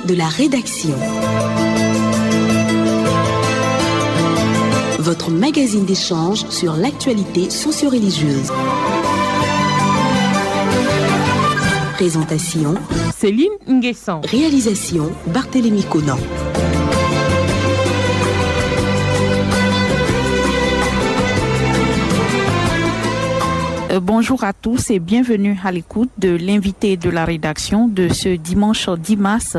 de la rédaction. Votre magazine d'échange sur l'actualité socio-religieuse. Présentation Céline Nguessan. Réalisation Barthélémy Conan. Bonjour à tous et bienvenue à l'écoute de l'invité de la rédaction de ce dimanche 10 mars,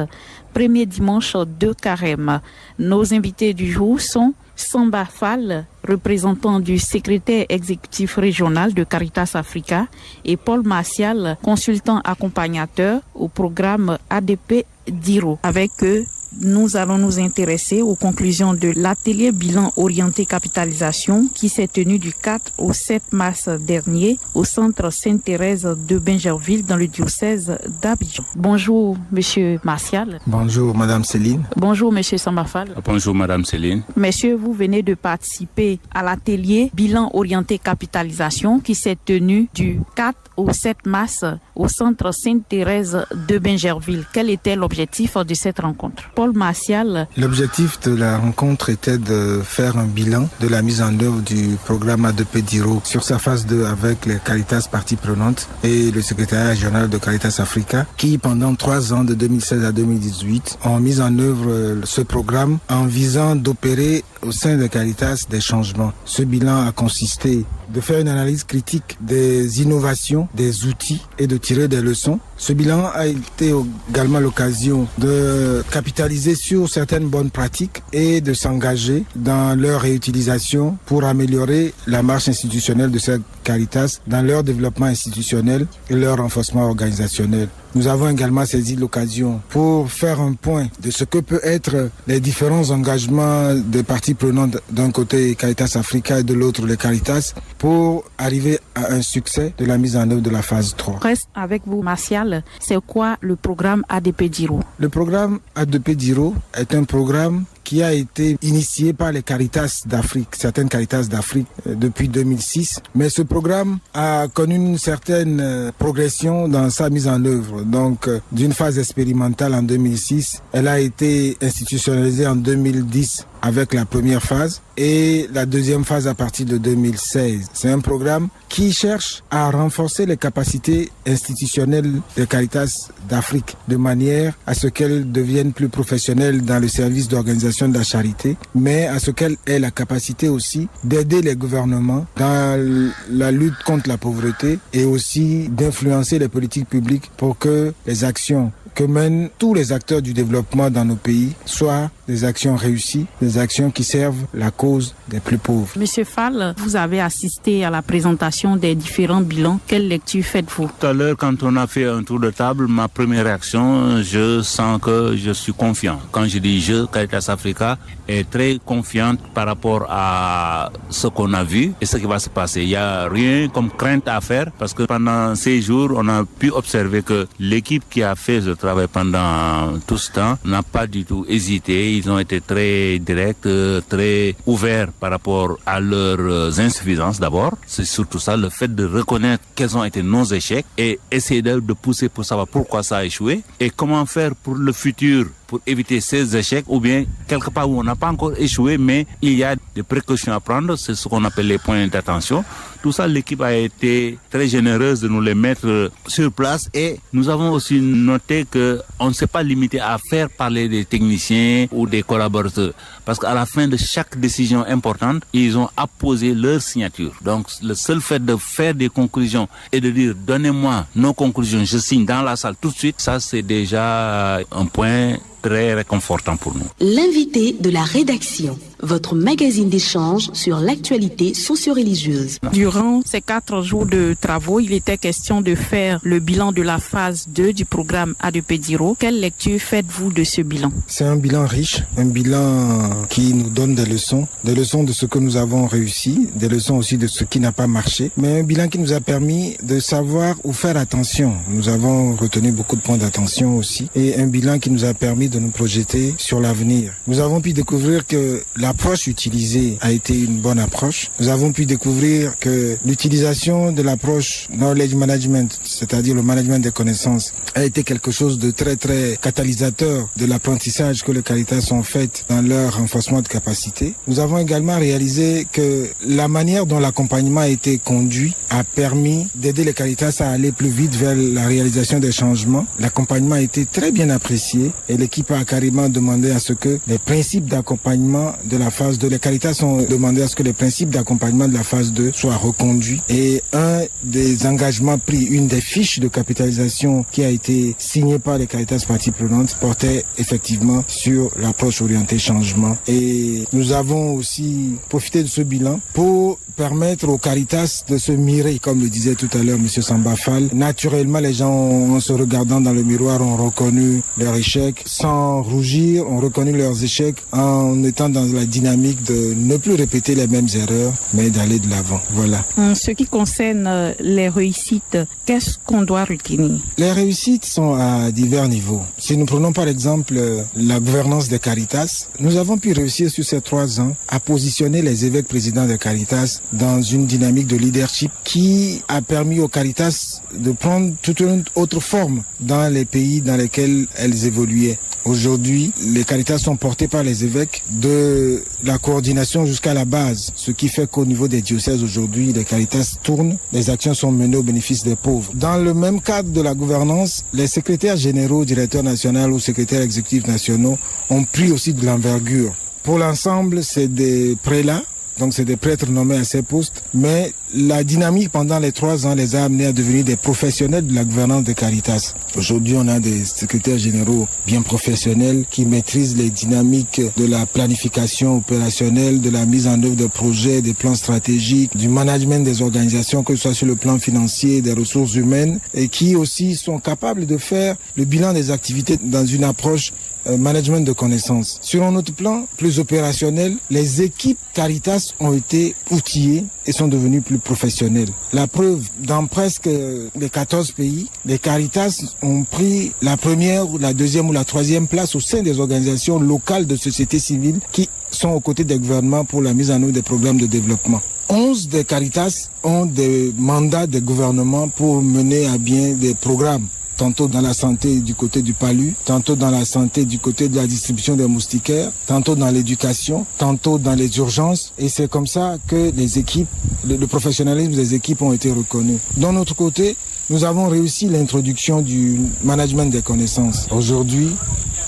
premier dimanche de Carême. Nos invités du jour sont Samba Fall, représentant du secrétaire exécutif régional de Caritas Africa, et Paul Martial, consultant accompagnateur au programme ADP DIRO. Avec eux, nous allons nous intéresser aux conclusions de l'atelier bilan orienté capitalisation qui s'est tenu du 4 au 7 mars dernier au centre Sainte-Thérèse de Bingerville dans le diocèse d'Abidjan. Bonjour Monsieur Martial. Bonjour Madame Céline. Bonjour Monsieur Sambafal. Bonjour Madame Céline. Messieurs, vous venez de participer à l'atelier bilan orienté capitalisation qui s'est tenu du 4 au 7 mars au centre Sainte-Thérèse de Bingerville. Quel était l'objectif de cette rencontre? Paul Martial. L'objectif de la rencontre était de faire un bilan de la mise en œuvre du programme ADP DIRO sur sa phase 2 avec les Caritas parties prenantes et le secrétariat régional de Caritas Africa qui, pendant 3 ans, de 2016 à 2018, ont mis en œuvre ce programme en visant d'opérer au sein de Caritas des changements. Ce bilan a consisté de faire une analyse critique des innovations, des outils et de tirer des leçons. Ce bilan a été également l'occasion de capitaliser sur certaines bonnes pratiques et de s'engager dans leur réutilisation pour améliorer la marche institutionnelle de cette Caritas dans leur développement institutionnel et leur renforcement organisationnel. Nous avons également saisi l'occasion pour faire un point de ce que peut être les différents engagements des parties prenantes, d'un côté Caritas Africa et de l'autre les Caritas, pour arriver à un succès de la mise en œuvre de la phase 3. Reste avec vous, Martial. C'est quoi le programme ADP DIRO? Le programme ADP DIRO est un programme qui a été initié par les Caritas d'Afrique, certaines Caritas d'Afrique depuis 2006. Mais ce programme a connu une certaine progression dans sa mise en œuvre. Donc, d'une phase expérimentale en 2006, elle a été institutionnalisée en 2010 avec la première phase et la deuxième phase à partir de 2016. C'est un programme qui cherche à renforcer les capacités institutionnelles des Caritas d'Afrique de manière à ce qu'elles deviennent plus professionnelles dans le service d'organisation de la charité, mais à ce qu'elles aient la capacité aussi d'aider les gouvernements dans la lutte contre la pauvreté et aussi d'influencer les politiques publiques pour que les actions que mènent tous les acteurs du développement dans nos pays soient des actions réussies, des actions qui servent la cause des plus pauvres. Monsieur Fall, vous avez assisté à la présentation des différents bilans. Quelle lecture faites-vous? Tout à l'heure, quand on a fait un tour de table, ma première réaction, je sens que je suis confiant. Quand je dis je, Caritas Africa est très confiante par rapport à ce qu'on a vu et ce qui va se passer. Il n'y a rien comme crainte à faire parce que pendant ces jours, on a pu observer que l'équipe qui a fait ce travail pendant tout ce temps n'a pas du tout hésité. Ils ont été très directs, très ouverts par rapport à leurs insuffisances d'abord. C'est surtout ça, le fait de reconnaître quels ont été nos échecs et essayer de pousser pour savoir pourquoi ça a échoué et comment faire pour le futur pour éviter ces échecs ou bien quelque part où on n'a pas encore échoué mais il y a des précautions à prendre, c'est ce qu'on appelle les points d'attention. Tout ça, l'équipe a été très généreuse de nous les mettre sur place et nous avons aussi noté qu'on ne s'est pas limité à faire parler des techniciens ou des collaborateurs parce qu'à la fin de chaque décision importante, ils ont apposé leur signature. Donc le seul fait de faire des conclusions et de dire donnez-moi nos conclusions, je signe dans la salle tout de suite, ça c'est déjà un point très réconfortant pour nous. L'invité de la rédaction, votre magazine d'échange sur l'actualité socio-religieuse. Durant ces 4 jours de travaux, il était question de faire le bilan de la phase 2 du programme ADP DIRO. Quelle lecture faites-vous de ce bilan? C'est un bilan riche, un bilan qui nous donne des leçons de ce que nous avons réussi, des leçons aussi de ce qui n'a pas marché, mais un bilan qui nous a permis de savoir où faire attention. Nous avons retenu beaucoup de points d'attention aussi et un bilan qui nous a permis de nous projeter sur l'avenir. Nous avons pu découvrir que l'approche utilisée a été une bonne approche. Nous avons pu découvrir que l'utilisation de l'approche knowledge management, c'est-à-dire le management des connaissances, a été quelque chose de très très catalysateur de l'apprentissage que les Caritas ont fait dans leur renforcement de capacité. Nous avons également réalisé que la manière dont l'accompagnement a été conduit a permis d'aider les Caritas à aller plus vite vers la réalisation des changements. L'accompagnement a été très bien apprécié et l'équipe a carrément demandé à ce que les principes d'accompagnement de la phase 2, les Caritas ont demandé à ce que les principes d'accompagnement de la phase 2 soient reconduits. Et un des engagements pris, une des fiches de capitalisation qui a été signée par les Caritas parties prenantes portait effectivement sur l'approche orientée changement. Et nous avons aussi profité de ce bilan pour permettre aux Caritas de se mirer, comme le disait tout à l'heure M. Samba Fall. Naturellement, les gens, en se regardant dans le miroir, ont reconnu leurs échecs. Sans rougir, ont reconnu leurs échecs en étant dans la dynamique de ne plus répéter les mêmes erreurs, mais d'aller de l'avant. Voilà. En ce qui concerne les réussites, qu'est-ce qu'on doit retenir? Les réussites sont à divers niveaux. Si nous prenons par exemple la gouvernance des Caritas, nous avons pu réussir sur ces 3 ans à positionner les évêques présidents des Caritas dans une dynamique de leadership qui a permis aux Caritas de prendre toute une autre forme dans les pays dans lesquels elles évoluaient. Aujourd'hui, les Caritas sont portés par les évêques de la coordination jusqu'à la base, ce qui fait qu'au niveau des diocèses aujourd'hui, les Caritas tournent, les actions sont menées au bénéfice des pauvres. Dans le même cadre de la gouvernance, les secrétaires généraux, directeurs nationaux ou secrétaires exécutifs nationaux ont pris aussi de l'envergure. Pour l'ensemble, c'est des prélats. Donc c'est des prêtres nommés à ces postes, mais la dynamique pendant les 3 ans les a amenés à devenir des professionnels de la gouvernance de Caritas. Aujourd'hui, on a des secrétaires généraux bien professionnels qui maîtrisent les dynamiques de la planification opérationnelle, de la mise en œuvre des projets, des plans stratégiques, du management des organisations, que ce soit sur le plan financier, des ressources humaines, et qui aussi sont capables de faire le bilan des activités dans une approche management de connaissances. Sur un autre plan, plus opérationnel, les équipes Caritas ont été outillées et sont devenues plus professionnelles. La preuve, dans presque les 14 pays, les Caritas ont pris la première, la deuxième ou la troisième place au sein des organisations locales de société civile qui sont aux côtés des gouvernements pour la mise en œuvre des programmes de développement. 11 des Caritas ont des mandats de gouvernement pour mener à bien des programmes. Tantôt dans la santé du côté du palu, tantôt dans la santé du côté de la distribution des moustiquaires, tantôt dans l'éducation, tantôt dans les urgences. Et c'est comme ça que les équipes, le professionnalisme des équipes ont été reconnus. D'un autre côté, nous avons réussi l'introduction du management des connaissances. Aujourd'hui,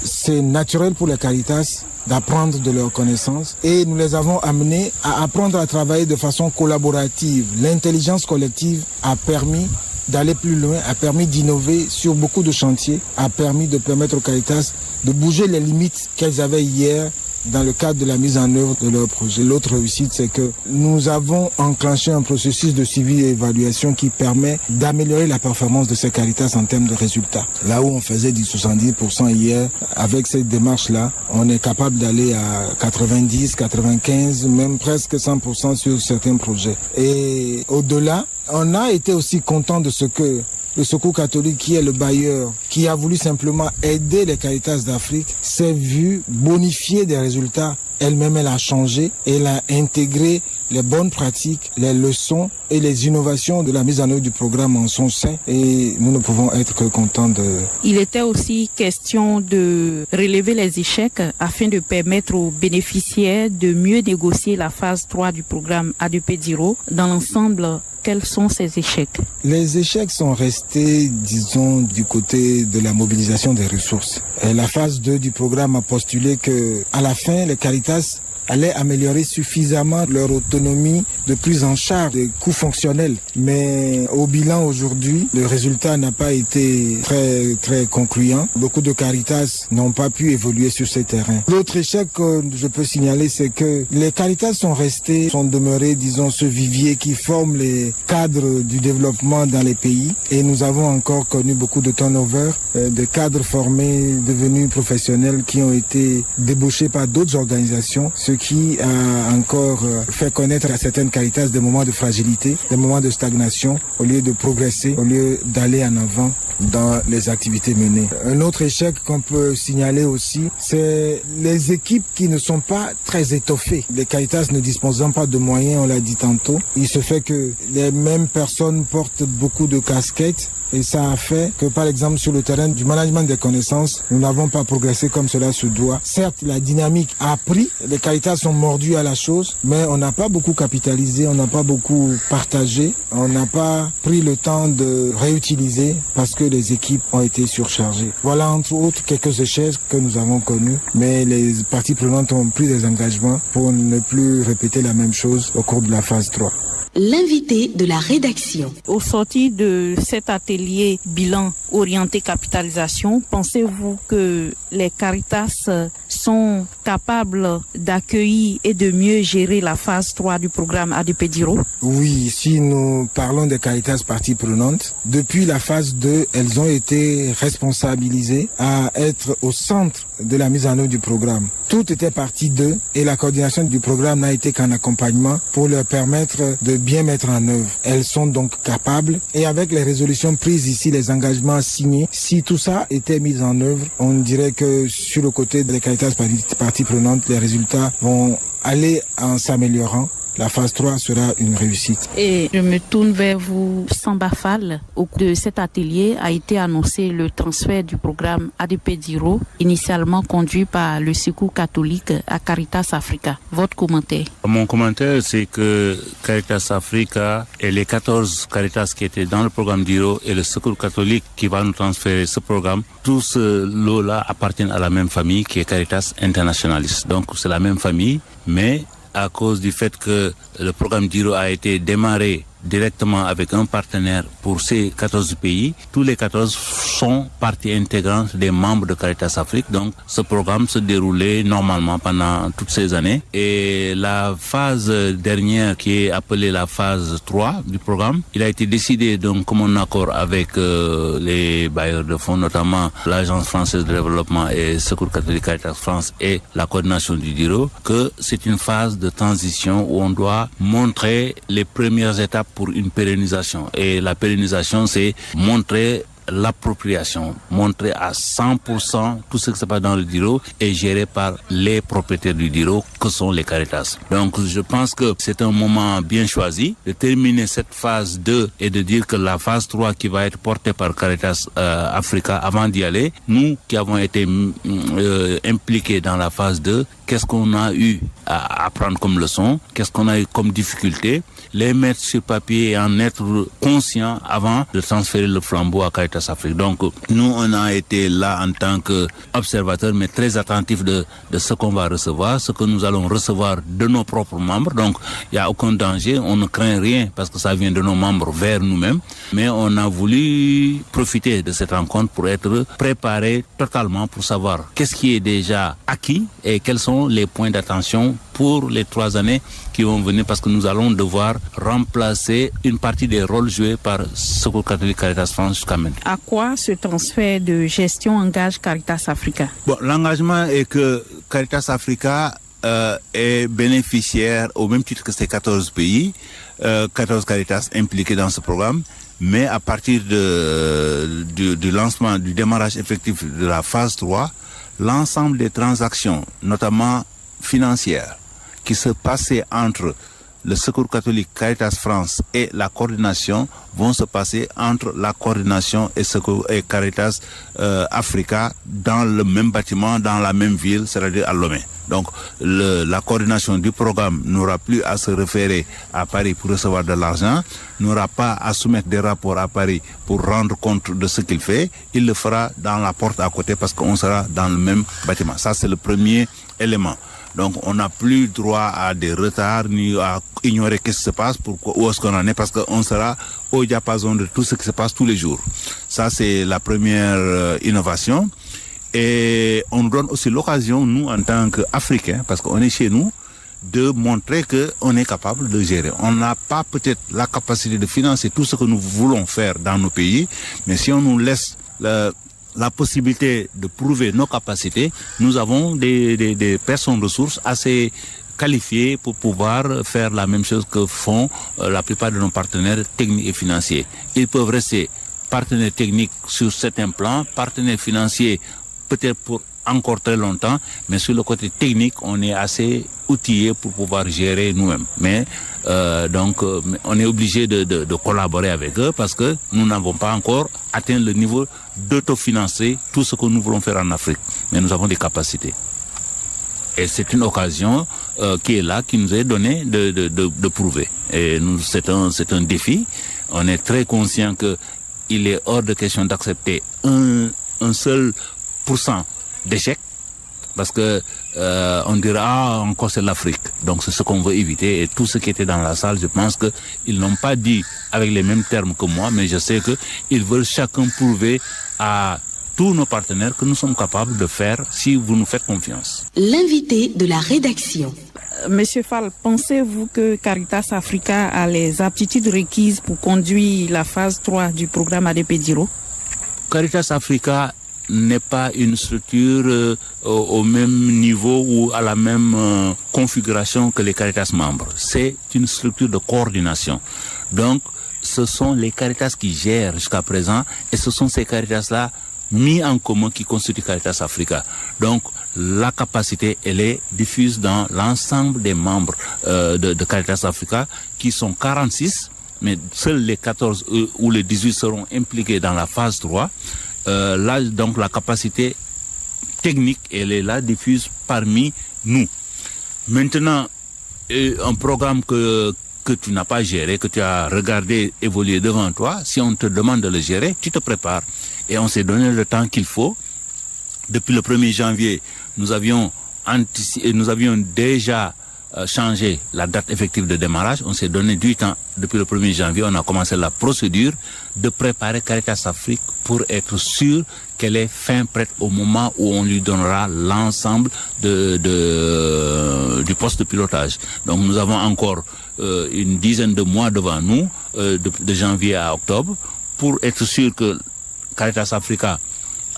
c'est naturel pour les Caritas d'apprendre de leurs connaissances et nous les avons amenés à apprendre à travailler de façon collaborative. L'intelligence collective a permis d'aller plus loin, a permis d'innover sur beaucoup de chantiers, a permis de permettre aux Caritas de bouger les limites qu'elles avaient hier dans le cadre de la mise en œuvre de leur projet. L'autre réussite, c'est que nous avons enclenché un processus de suivi et d'évaluation qui permet d'améliorer la performance de ces Caritas en termes de résultats. Là où on faisait du 70% hier, avec cette démarche-là, on est capable d'aller à 90, 95, même presque 100% sur certains projets. Et au-delà, on a été aussi content de ce que le Secours catholique, qui est le bailleur, qui a voulu simplement aider les Caritas d'Afrique, s'est vu bonifier des résultats. Elle-même, elle a changé, elle a intégré les bonnes pratiques, les leçons et les innovations de la mise en œuvre du programme en son sein. Et nous ne pouvons être que contents de... Il était aussi question de relever les échecs afin de permettre aux bénéficiaires de mieux négocier la phase 3 du programme ADP-DIRO dans l'ensemble. Quels sont ces échecs? Les échecs sont restés, disons, du côté de la mobilisation des ressources. Et la phase 2 du programme a postulé que, à la fin, les Caritas allaient améliorer suffisamment leur autonomie de prise en charge des coûts fonctionnels. Mais au bilan aujourd'hui, le résultat n'a pas été très concluant. Beaucoup de Caritas n'ont pas pu évoluer sur ces terrains. L'autre échec que je peux signaler, c'est que les Caritas sont demeurés, disons, ce vivier qui forme les cadres du développement dans les pays. Et nous avons encore connu beaucoup de turnover, de cadres formés, devenus professionnels qui ont été débauchés par d'autres organisations, ce qui a encore fait connaître à certaines Caritas des moments de fragilité, des moments de stagnation, au lieu de progresser, au lieu d'aller en avant dans les activités menées. Un autre échec qu'on peut signaler aussi, c'est les équipes qui ne sont pas très étoffées. Les Caritas ne disposant pas de moyens, on l'a dit tantôt. Il se fait que les mêmes personnes portent beaucoup de casquettes et ça a fait que, par exemple, sur le terrain du management des connaissances, nous n'avons pas progressé comme cela se doit. Certes, la dynamique a pris, les Caritas sont mordus à la chose, mais on n'a pas beaucoup capitalisé, on n'a pas beaucoup partagé, on n'a pas pris le temps de réutiliser parce que les équipes ont été surchargées. Voilà entre autres quelques échecs que nous avons connus, mais les parties prenantes ont pris des engagements pour ne plus répéter la même chose au cours de la phase 3. L'invité de la rédaction. Au sortir de cet atelier bilan orienté capitalisation, pensez-vous que les Caritas sont capables d'accueillir et de mieux gérer la phase 3 du programme ADP-DIRO? Oui, si nous parlons des Caritas parties prenantes, depuis la phase 2, elles ont été responsabilisées à être au centre de la mise en œuvre du programme. Tout était partie d'eux et la coordination du programme n'a été qu'un accompagnement pour leur permettre de bien mettre en œuvre. Elles sont donc capables et avec les résolutions prises ici, les engagements signés, si tout ça était mis en œuvre, on dirait que sur le côté des Caritas parties prenantes, les résultats vont aller en s'améliorant. La phase 3 sera une réussite. Et je me tourne vers vous, Samba Fall. Au cours de cet atelier a été annoncé le transfert du programme ADP-DIRO, initialement conduit par le Secours catholique à Caritas Africa. Votre commentaire? Mon commentaire, c'est que Caritas Africa et les 14 Caritas qui étaient dans le programme DIRO et le Secours catholique qui va nous transférer ce programme, tous ce lot-là appartiennent à la même famille qui est Caritas Internationalis. Donc c'est la même famille, mais à cause du fait que le programme DIRO a été démarré directement avec un partenaire pour ces 14 pays. Tous les 14 sont partie intégrante des membres de Caritas Afrique. Donc, ce programme se déroulait normalement pendant toutes ces années. Et la phase dernière, qui est appelée la phase 3 du programme, il a été décidé, donc, comme un accord avec les bailleurs de fonds, notamment l'Agence française de développement et Secours catholique Caritas France et la coordination du DIRO, que c'est une phase de transition où on doit montrer les premières étapes pour une pérennisation. Et la pérennisation, c'est montrer l'appropriation, montrer à 100% tout ce qui se passe dans le DIRO est géré par les propriétaires du DIRO, que sont les Caritas. Donc je pense que c'est un moment bien choisi de terminer cette phase 2 et de dire que la phase 3 qui va être portée par Caritas Africa, avant d'y aller, nous qui avons été impliqués dans la phase 2, qu'est-ce qu'on a eu à apprendre comme leçon, qu'est-ce qu'on a eu comme difficulté, les mettre sur papier et en être conscient avant de transférer le flambeau à Caritas Afrique. Donc, nous, on a été là en tant qu'observateurs, mais très attentifs de ce qu'on va recevoir, ce que nous allons recevoir de nos propres membres. Donc, il n'y a aucun danger, on ne craint rien parce que ça vient de nos membres vers nous-mêmes. Mais on a voulu profiter de cette rencontre pour être préparés totalement pour savoir qu'est-ce qui est déjà acquis et quels sont les points d'attention pour les 3 années qui vont venir, parce que nous allons devoir remplacer une partie des rôles joués par Secours catholique Caritas France jusqu'à maintenant. À quoi ce transfert de gestion engage Caritas Africa? Bon, l'engagement est que Caritas Africa est bénéficiaire au même titre que ces 14 pays, 14 Caritas impliqués dans ce programme, mais à partir du lancement, du démarrage effectif de la phase 3, l'ensemble des transactions, notamment financières, qui se passaient entre le Secours catholique Caritas France et la coordination vont se passer entre la coordination et Caritas Africa dans le même bâtiment, dans la même ville, c'est-à-dire à Lomé. Donc la coordination du programme n'aura plus à se référer à Paris pour recevoir de l'argent, n'aura pas à soumettre des rapports à Paris pour rendre compte de ce qu'il fait. Il le fera dans la porte à côté parce qu'on sera dans le même bâtiment. Ça, c'est le premier élément. Donc on n'a plus droit à des retards ni à ignorer ce qui se passe, où est-ce qu'on en est, parce qu'on sera au diapason de tout ce qui se passe tous les jours. Ça, c'est la première innovation. Et on nous donne aussi l'occasion, nous, en tant qu'Africains, parce qu'on est chez nous, de montrer qu'on est capable de gérer. On n'a pas peut-être la capacité de financer tout ce que nous voulons faire dans nos pays, mais si on nous laisse la possibilité de prouver nos capacités, nous avons des personnes ressources assez qualifiées pour pouvoir faire la même chose que font la plupart de nos partenaires techniques et financiers. Ils peuvent rester partenaires techniques sur certains plans, partenaires financiers peut-être pour encore très longtemps, mais sur le côté technique, on est assez outillé pour pouvoir gérer nous-mêmes. Mais on est obligé de collaborer avec eux parce que nous n'avons pas encore atteint le niveau d'autofinancer tout ce que nous voulons faire en Afrique. Mais nous avons des capacités. Et c'est une occasion qui est là, qui nous est donnée de prouver. Et c'est un défi. On est très conscient qu'il est hors de question d'accepter un seul pourcent d'échec, parce que on dira encore c'est l'Afrique. Donc c'est ce qu'on veut éviter. Et tous ceux qui étaient dans la salle, je pense qu'ils n'ont pas dit avec les mêmes termes que moi, mais je sais qu'ils veulent chacun prouver à tous nos partenaires que nous sommes capables de faire si vous nous faites confiance. L'invité de la rédaction. Monsieur Fall, pensez-vous que Caritas Africa a les aptitudes requises pour conduire la phase 3 du programme ADP Diro? Caritas Africa n'est pas une structure au même niveau ou à la même configuration que les Caritas membres. C'est une structure de coordination. Donc, ce sont les Caritas qui gèrent jusqu'à présent et ce sont ces Caritas-là mis en commun qui constituent Caritas Africa. Donc, la capacité, elle est diffuse dans l'ensemble des membres de Caritas Africa, qui sont 46, mais seuls les 14 ou les 18 seront impliqués dans la phase 3. Là, donc, la capacité technique, elle est là, diffuse parmi nous. Maintenant, un programme que tu n'as pas géré, que tu as regardé évoluer devant toi, si on te demande de le gérer, tu te prépares. Et on s'est donné le temps qu'il faut. Depuis le 1er janvier, nous avions déjà changé la date effective de démarrage. On s'est donné du temps. Depuis le 1er janvier, on a commencé la procédure de préparer Caritas Afrique pour être sûr qu'elle est fin prête au moment où on lui donnera l'ensemble du poste de pilotage. Donc nous avons encore une dizaine de mois devant nous, de janvier à octobre, pour être sûr que Caritas Africa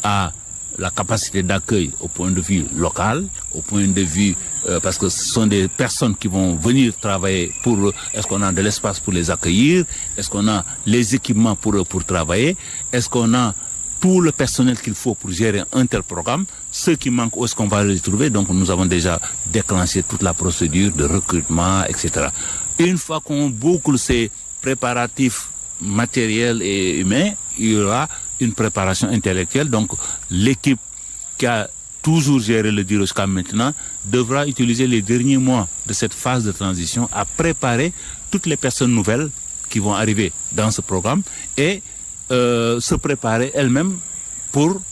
a la capacité d'accueil au point de vue local, au point de vue parce que ce sont des personnes qui vont venir travailler pour. Est-ce qu'on a de l'espace pour les accueillir? Est-ce qu'on a les équipements pour travailler? Est-ce qu'on a tout le personnel qu'il faut pour gérer un tel programme? Ceux qui manquent, où est-ce qu'on va les trouver? Donc nous avons déjà déclenché toute la procédure de recrutement, etc. Une fois qu'on boucle ces préparatifs matériels et humains, il y aura une préparation intellectuelle. Donc l'équipe qui a toujours géré le Diro jusqu'à maintenant devra utiliser les derniers mois de cette phase de transition à préparer toutes les personnes nouvelles qui vont arriver dans ce programme et se préparer elles-mêmes pour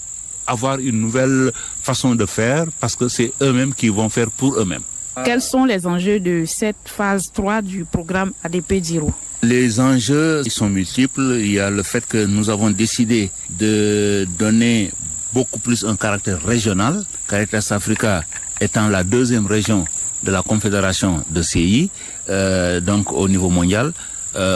avoir une nouvelle façon de faire, parce que c'est eux-mêmes qui vont faire pour eux-mêmes. Quels sont les enjeux de cette phase 3 du programme ADP Diro? Les enjeux sont multiples. Il y a le fait que nous avons décidé de donner beaucoup plus un caractère régional. Caritas Africa étant la deuxième région de la Confédération de CI, donc au niveau mondial,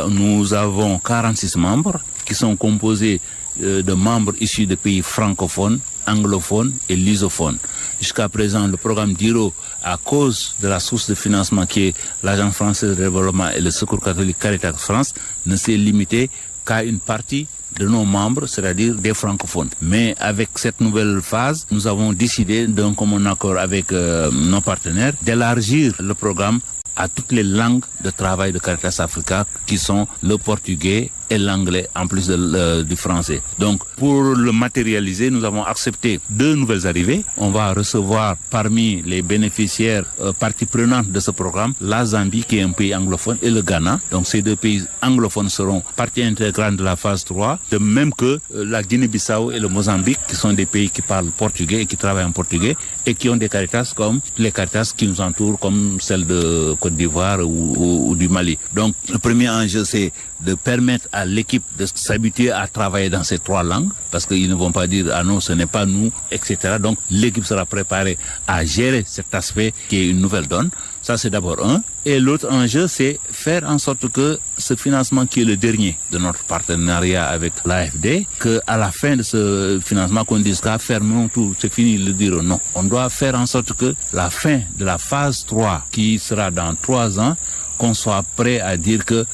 nous avons 46 membres qui sont composés de membres issus de pays francophones, anglophones et lusophones. Jusqu'à présent, le programme Diro, à cause de la source de financement qui est l'Agence française de développement et le Secours catholique Caritas France, ne s'est limité qu'à une partie de nos membres, c'est-à-dire des francophones. Mais avec cette nouvelle phase, nous avons décidé, d'un commun accord avec nos partenaires, d'élargir le programme à toutes les langues de travail de Caritas Africa, qui sont le portugais et l'anglais, en plus du français. Donc, pour le matérialiser, nous avons accepté 2 nouvelles arrivées. On va recevoir parmi les bénéficiaires parties prenantes de ce programme, la Zambie, qui est un pays anglophone, et le Ghana. Donc, ces 2 pays anglophones seront partie intégrante de la phase 3, de même que la Guinée-Bissau et le Mozambique, qui sont des pays qui parlent portugais et qui travaillent en portugais, et qui ont des Caritas comme les Caritas qui nous entourent, comme celle de Côte d'Ivoire ou du Mali. Donc, le premier enjeu, c'est de permettre à l'équipe de s'habituer à travailler dans ces 3 langues, parce qu'ils ne vont pas dire « ah non, ce n'est pas nous », etc. Donc l'équipe sera préparée à gérer cet aspect qui est une nouvelle donne. Ça, c'est d'abord un. Et l'autre enjeu, c'est faire en sorte que ce financement qui est le dernier de notre partenariat avec l'AFD, qu'à la fin de ce financement, qu'on dise qu'à fermons tout, c'est fini, le dire non. On doit faire en sorte que la fin de la phase 3, qui sera dans 3 ans, qu'on soit prêt à dire que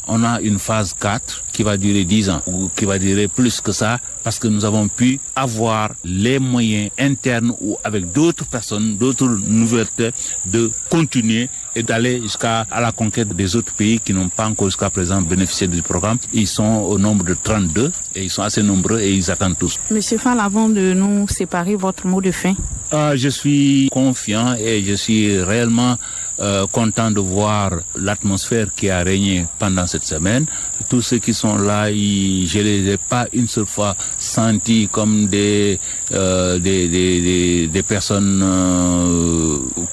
on a une phase 4 qui va durer 10 ans ou qui va durer plus que ça parce que nous avons pu avoir les moyens internes ou avec d'autres personnes, d'autres nouveautés de continuer et d'aller jusqu'à la conquête des autres pays qui n'ont pas encore jusqu'à présent bénéficié du programme. Ils sont au nombre de 32 et ils sont assez nombreux et ils attendent tous. Monsieur Fall, avant de nous séparer, votre mot de fin? Je suis confiant et je suis réellement content de voir l'atmosphère qui a régné pendant cette semaine. Tous ceux qui sont là, je les ai pas une seule fois sentis comme des personnes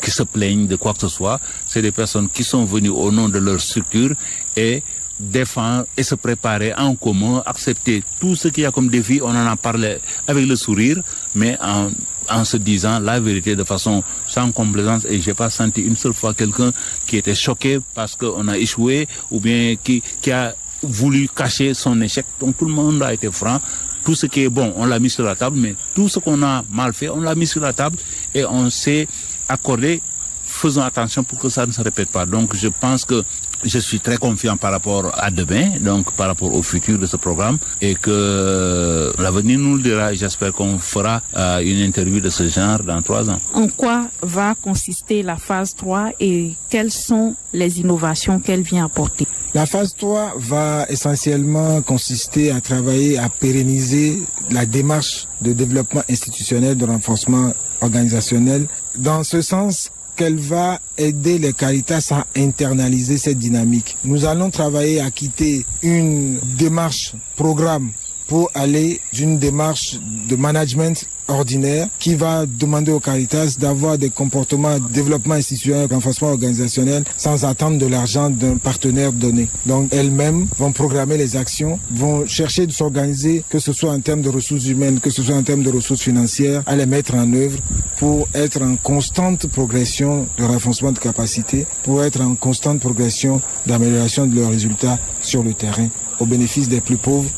qui se plaignent de quoi que ce soit. C'est des personnes qui sont venues au nom de leur structure et défendre et se préparer en commun, accepter tout ce qu'il y a comme défi. On en a parlé avec le sourire, mais en se disant la vérité de façon sans complaisance, et j'ai pas senti une seule fois quelqu'un qui était choqué parce qu'on a échoué ou bien qui a voulu cacher son échec. Donc tout le monde a été franc. Tout ce qui est bon, on l'a mis sur la table, mais tout ce qu'on a mal fait, on l'a mis sur la table et on s'est accordé. Faisons attention pour que ça ne se répète pas. Donc je pense que je suis très confiant par rapport à demain, donc par rapport au futur de ce programme, et que l'avenir nous le dira. J'espère qu'on fera une interview de ce genre dans 3 ans. En quoi va consister la phase 3 et quelles sont les innovations qu'elle vient apporter? La phase 3 va essentiellement consister à travailler à pérenniser la démarche de développement institutionnel, de renforcement organisationnel, dans ce sens qu'elle va aider les Caritas à internaliser cette dynamique. Nous allons travailler à quitter une démarche programme pour aller d'une démarche de management ordinaire qui va demander aux Caritas d'avoir des comportements de développement institutionnel, renforcement organisationnel sans attendre de l'argent d'un partenaire donné. Donc elles-mêmes vont programmer les actions, vont chercher de s'organiser, que ce soit en termes de ressources humaines, que ce soit en termes de ressources financières, à les mettre en œuvre pour être en constante progression de renforcement de capacité, pour être en constante progression d'amélioration de leurs résultats sur le terrain, au bénéfice des plus pauvres,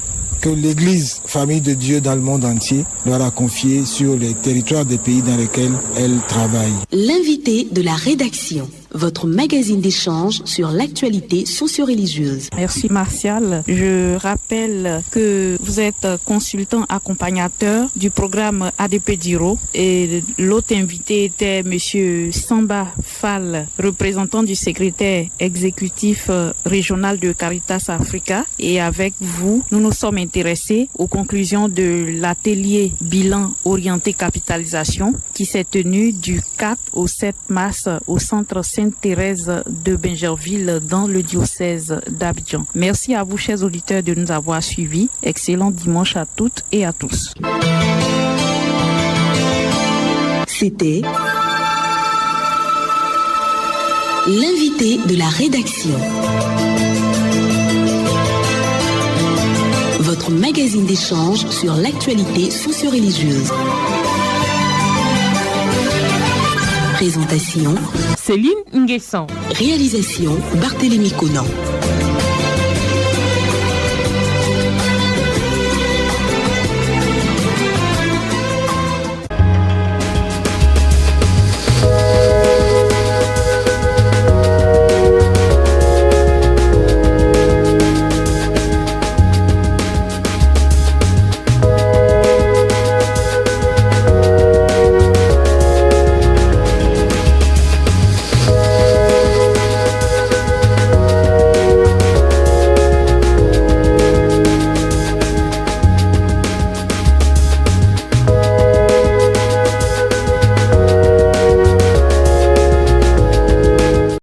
que l'Église, famille de Dieu dans le monde entier, leur a confié sur les territoires des pays dans lesquels elle travaille. L'invité de la rédaction, votre magazine d'échange sur l'actualité socio-religieuse. Merci Martial. Je rappelle que vous êtes consultant accompagnateur du programme ADP Diro et l'autre invité était Monsieur Samba Fall, représentant du secrétaire exécutif régional de Caritas Africa. Et avec vous, nous nous sommes intéressés aux conclusions de l'atelier bilan orienté capitalisation qui s'est tenu du 4 au 7 mars au centre Sainte-Thérèse de Bingerville dans le diocèse d'Abidjan. Merci à vous, chers auditeurs, de nous avoir suivis. Excellent dimanche à toutes et à tous. C'était l'invité de la rédaction. Votre magazine d'échange sur l'actualité socio-religieuse. Présentation Céline Nguessan. Réalisation Barthélémy Conan.